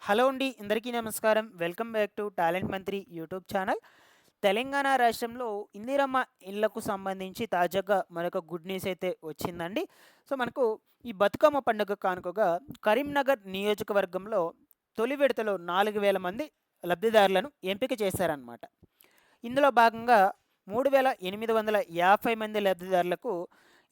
Hello అండి. అందరికీ నమస్కారం. వెల్కమ్ బ్యాక్ టు టాలెంట్ మంత్రి యూట్యూబ్ ఛానల్. తెలంగాణ రాష్ట్రంలో ఇందిరమ్మ ఇళ్లకు సంబంధించి తాజాగా మరొక గుడ్ న్యూస్ అయితే వచ్చిందండి. సో, మనకు ఈ బతుకమ్మ పండుగ కానుకగా కరీంనగర్ నియోజకవర్గంలో తొలి విడతలో 4000 మంది లబ్ధిదారులను ఎంపిక చేశారనమాట. ఇందులో భాగంగా 3850 మంది లబ్ధిదారులకు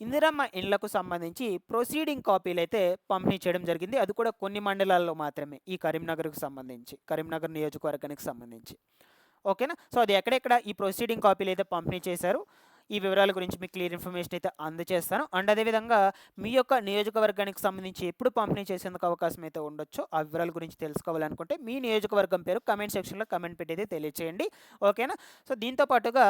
ఇందిరమ్మ ఇండ్లకు సంబంధించి ప్రొసీడింగ్ కాపీలైతే పంపిణీ చేయడం జరిగింది. అది కూడా కొన్ని మండలాల్లో మాత్రమే. ఈ కరీంనగర్‌కు సంబంధించి, కరీంనగర్ నియోజకవర్గానికి సంబంధించి. ఓకేనా? సో, అది ఎక్కడెక్కడ ఈ ప్రొసీడింగ్ కాపీలైతే పంపిణీ చేశారో, ఈ వివరాల గురించి మీకు క్లియర్ ఇన్ఫర్మేషన్ అయితే అందజేస్తాను. అండ్ అదేవిధంగా మీ యొక్క నియోజకవర్గానికి సంబంధించి ఎప్పుడు పంపిణీ చేసేందుకు అవకాశం అయితే ఉండొచ్చో, ఆ వివరాల గురించి తెలుసుకోవాలనుకుంటే మీ నియోజకవర్గం పేరు కామెంట్ సెక్షన్‌లో కామెంట్ పెట్టి అయితే తెలియచేయండి. ఓకేనా? సో, దీంతో పాటుగా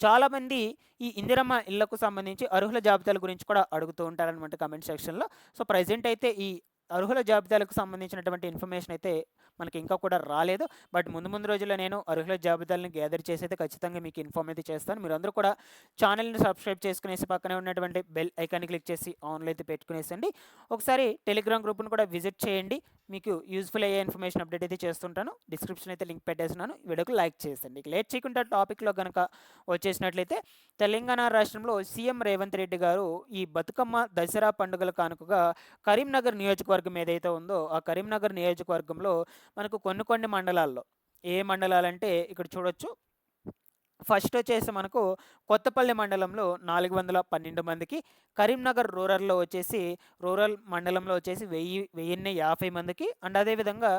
చాలామంది ఈ ఇందిరమ్మ ఇళ్లకు సంబంధించి అర్హుల జాబితాల గురించి కూడా అడుగుతూ ఉంటారనమాట కామెంట్ సెక్షన్‌లో. సో, ప్రెజెంట్ అయితే ఈ అర్హుల జాబితాలకు సంబంధించినటువంటి ఇన్ఫర్మేషన్ అయితే మనకి ఇంకా కూడా రాలేదు. బట్ ముందు రోజుల్లో నేను అర్హుల జాబితాలను గ్యాదర్ చేసి అయితే ఖచ్చితంగా మీకు ఇన్ఫార్మ్ అయితే చేస్తాను. మీరందరూ కూడా ఛానల్‌ని సబ్స్క్రైబ్ చేసుకునేసి పక్కనే ఉన్నటువంటి బెల్ ఐకాన్‌ని క్లిక్ చేసి ఆన్‌లో అయితే పెట్టుకునేసండి. ఒకసారి టెలిగ్రామ్ గ్రూప్‌ని కూడా విజిట్ చేయండి. మీకు యూజ్‌ఫుల్ అయ్యే ఇన్ఫర్మేషన్ అప్డేట్ అయితే చేస్తుంటాను. డిస్క్రిప్షన్ అయితే లింక్ పెట్టేస్తున్నాను. వీడియోకి లైక్ చేసేయండి. ఇక లేట్ చేయకుండా టాపిక్‌లో గనక వచ్చేసినట్లయితే తెలంగాణ రాష్ట్రంలో సీఎం రేవంత్ రెడ్డి గారు ఈ బతుకమ్మ, దసరా పండుగల కానుకగా కరీంనగర్ నియోజకవర్గం ఏదైతే ఉందో ఆ కరీంనగర్ నియోజకవర్గంలో మనకు కొన్ని మండలాల్లో, ఏ మండలాలంటే ఇక్కడ చూడొచ్చు. ఫస్ట్ వచ్చేసి మనకు కొత్తపల్లి మండలంలో 412 మందికి, కరీంనగర్ రూరల్ మండలంలో వచ్చేసి 1050 మందికి, అండ్ అదేవిధంగా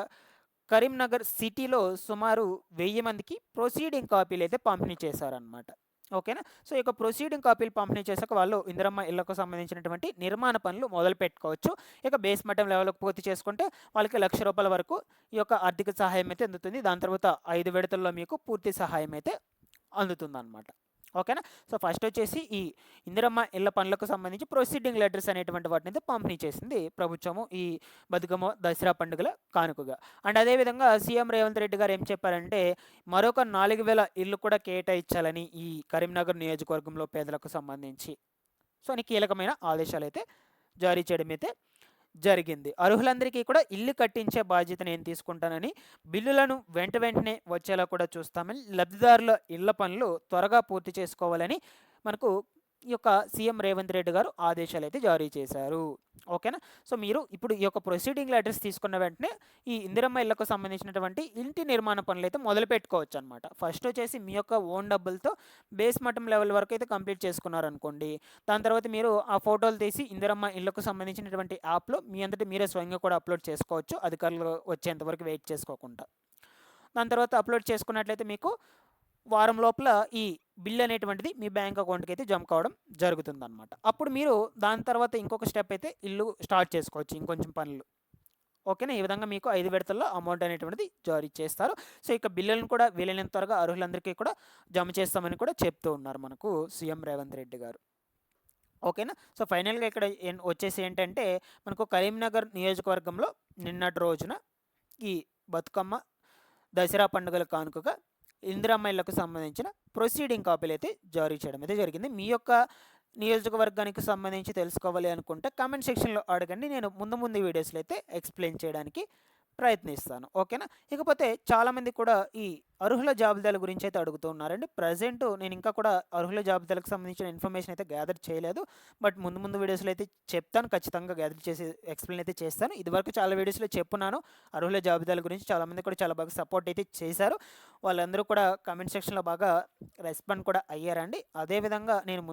కరీంనగర్ సిటీలో సుమారు 1000 మందికి ప్రొసీడింగ్ కాపీలు అయితే పంపిణీ చేశారనమాట. ఓకేనా? సో, ఈ యొక్క ప్రొసీడింగ్ కాపీలు పంపిణీ చేశాక వాళ్ళు ఇందిరమ్మ ఇళ్లకు సంబంధించినటువంటి నిర్మాణ పనులు మొదలు పెట్టుకోవచ్చు. ఇక బేస్ మట్టం లెవెల్‌కి పూర్తి చేసుకుంటే వాళ్ళకి ₹1,00,000 వరకు ఈ యొక్క ఆర్థిక సహాయం అయితే అందుతుంది. దాని తర్వాత 5 విడతల్లో మీకు పూర్తి సహాయం అయితే అందుతుందనమాట. ఓకేనా? సో, ఫస్ట్ వచ్చేసి ఈ ఇందిరమ్మ ఇళ్ల పనులకు సంబంధించి ప్రొసీడింగ్ లెటర్స్ అనేటువంటి వాటినైతే పంపిణీ చేసింది ప్రభుత్వము ఈ బతుకమ్మ, దసరా పండుగల కానుకగా. అండ్ అదేవిధంగా సీఎం రేవంత్ రెడ్డి గారు ఏం చెప్పారంటే మరొక 4000 ఇళ్ళు కూడా కేటాయించాలని ఈ కరీంనగర్ నియోజకవర్గంలో పేదలకు సంబంధించి. సో, అని కీలకమైన ఆదేశాలైతే జారీ చేయడం అయితే జరిగింది. అర్హులందరికీ కూడా ఇల్లు కట్టించే బాధ్యత నేను తీసుకుంటానని, బిల్లులను వెంటనే వచ్చేలా కూడా చూస్తామని, లబ్ధిదారుల ఇళ్ల పనులు త్వరగా పూర్తి చేసుకోవాలని మనకు ఈ యొక్క సీఎం రేవంత్ రెడ్డి గారు ఆదేశాలైతే జారీ చేశారు. ఓకేనా? సో, మీరు ఇప్పుడు ఈ యొక్క ప్రొసీడింగ్ లెటర్స్ తీసుకున్న వెంటనే ఈ ఇందిరమ్మ ఇళ్లకు సంబంధించినటువంటి ఇంటి నిర్మాణ పనులైతే మొదలుపెట్టుకోవచ్చనమాట. ఫస్ట్ వచ్చేసి మీ యొక్క ఓన్ డబ్బులతో బేస్ మట్టం లెవెల్ వరకు అయితే కంప్లీట్ చేసుకున్నారనుకోండి. దాని తర్వాత మీరు ఆ ఫోటోలు తీసి ఇందిరమ్మ ఇళ్లకు సంబంధించినటువంటి యాప్‌లో మీ అంతట మీరే స్వయంగా కూడా అప్‌లోడ్ చేసుకోవచ్చు. అధికారులు వచ్చేంత వరకు వెయిట్ చేసుకోకుండా. దాని తర్వాత అప్‌లోడ్ చేసుకున్నట్లయితే మీకు వారం లోపల ఈ బిల్ అనేటువంటిది మీ బ్యాంక్ అకౌంట్‌కి అయితే జమ కావడం జరుగుతుందనమాట. అప్పుడు మీరు దాని తర్వాత ఇంకొక స్టెప్ అయితే ఇల్లు స్టార్ట్ చేసుకోవచ్చు ఇంకొంచెం పనులు. ఓకేనా? ఈ విధంగా మీకు 5 విడతల్లో అమౌంట్ అనేటువంటిది జారీ చేస్తారు. సో, ఇక బిల్లులను కూడా వీలైనంత త్వరగా అర్హులందరికీ కూడా జమ చేస్తామని కూడా చెప్తూ ఉన్నారు మనకు సీఎం రేవంత్ రెడ్డి గారు. ఓకేనా? సో, ఫైనల్‌గా ఇక్కడ వచ్చేసి ఏంటంటే మనకు కరీంనగర్ నియోజకవర్గంలో నిన్నటి రోజున ఈ బతుకమ్మ, దసరా పండుగల కానుకగా ఇందిరమ్మ ఇళ్లకు సంబంధించిన ప్రొసీడింగ్ కాపీలు అయితే జారీ చేయడం అయితే జరిగింది. మీ యొక్క నియోజకవర్గానికి సంబంధించి తెలుసుకోవాలి అనుకుంటే కామెంట్ సెక్షన్‌లో అడగండి. నేను ముందు వీడియోస్‌లో అయితే ఎక్స్‌ప్లెయిన్ చేయడానికి ప్రయత్నిస్తాను. ఓకేనా? ఇకపోతే చాలామంది కూడా ఈ అర్హుల జాబితాల గురించి అయితే అడుగుతూ ఉన్నారండి. ప్రెజెంట్ నేను ఇంకా కూడా అర్హుల జాబితాలకు సంబంధించిన ఇన్ఫర్మేషన్ అయితే గ్యాదర్ చేయలేదు. బట్ ముందు వీడియోస్‌లో అయితే చెప్తాను. ఖచ్చితంగా గ్యాదర్ చేసి ఎక్స్‌ప్లెయిన్ అయితే చేస్తాను. ఇదివరకు చాలా వీడియోస్‌లో చెప్పున్నాను. అర్హుల జాబితాల గురించి చాలామంది కూడా చాలా బాగా సపోర్ట్ అయితే చేశారు. వాళ్ళందరూ కూడా కామెంట్ సెక్షన్‌లో బాగా రెస్పాండ్ కూడా అయ్యారండి. అదేవిధంగా నేను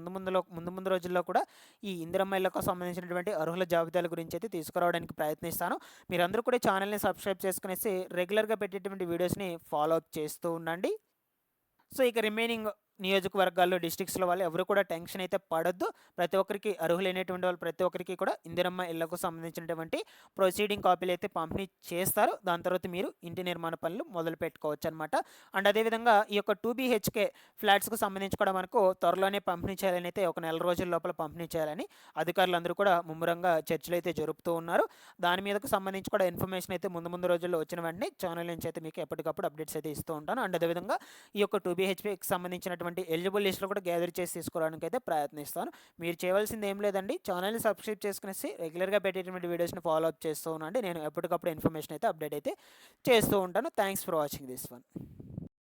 ముందు రోజుల్లో కూడా ఈ ఇందిరమ్మ ఇళ్లకు సంబంధించినటువంటి అర్హుల జాబితాల గురించి అయితే తీసుకురావడానికి ప్రయత్నిస్తాను. మీరందరూ కూడా ఛానల్‌ని సబ్స్క్రైబ్ చేసుకునేసి రెగ్యులర్‌గా పెట్టేటువంటి వీడియోస్‌ని ఫాలో అప్ చేస్తూ ఉండండి. సో, ఇక రిమైనింగ్ నియోజకవర్గాల్లో, డిస్ట్రిక్ట్స్‌లో వాళ్ళు ఎవరు కూడా టెన్షన్ అయితే పడొద్దు. ప్రతి ఒక్కరికి అర్హులైనటువంటి వాళ్ళు ప్రతి ఒక్కరికి కూడా ఇందిరమ్మ ఇళ్లకు సంబంధించినటువంటి ప్రొసీడింగ్ కాపీలు అయితే పంపిణీ చేస్తారు. దాని తర్వాత మీరు ఇంటి నిర్మాణ పనులు మొదలుపెట్టుకోవచ్చనమాట. అండ్ అదేవిధంగా ఈ యొక్క 2 బీహెచ్‌కే ఫ్లాట్స్‌కు సంబంధించి కూడా మనకు త్వరలోనే పంపిణీ చేయాలని అయితే ఒక నెల రోజుల లోపల పంపిణీ చేయాలని అధికారులందరూ కూడా ముమ్మరంగా చర్చలైతే జరుపుతూ ఉన్నారు. దాని మీదకు సంబంధించి కూడా ఇన్ఫర్మేషన్ అయితే ముందు రోజుల్లో వచ్చిన వెంటనే ఛానల్ నుంచి అయితే మీకు ఎప్పటికప్పుడు అప్డేట్స్ అయితే ఇస్తూ ఉంటాను. అండ్ అదేవిధంగా ఈ యొక్క 2 బీహెచ్‌కేకి సంబంధించినటువంటి అటువంటి ఎలిజిబుల్ లిస్టులు కూడా గ్యాదర్ చేసి తీసుకోవడానికి అయితే ప్రయత్నిస్తాను. మీరు చేయవలసింది ఏం లేదండి, ఛానల్ని సబ్స్క్రైబ్ చేసుకునేసి రెగ్యులర్గా పెట్టేటువంటి వీడియోస్ని ఫాలో అప్ చేస్తూ ఉండండి. నేను ఎప్పటికప్పుడు ఇన్ఫర్మేషన్ అయితే అప్డేట్ అయితే చేస్తూ ఉంటాను. Thanks for watching this one.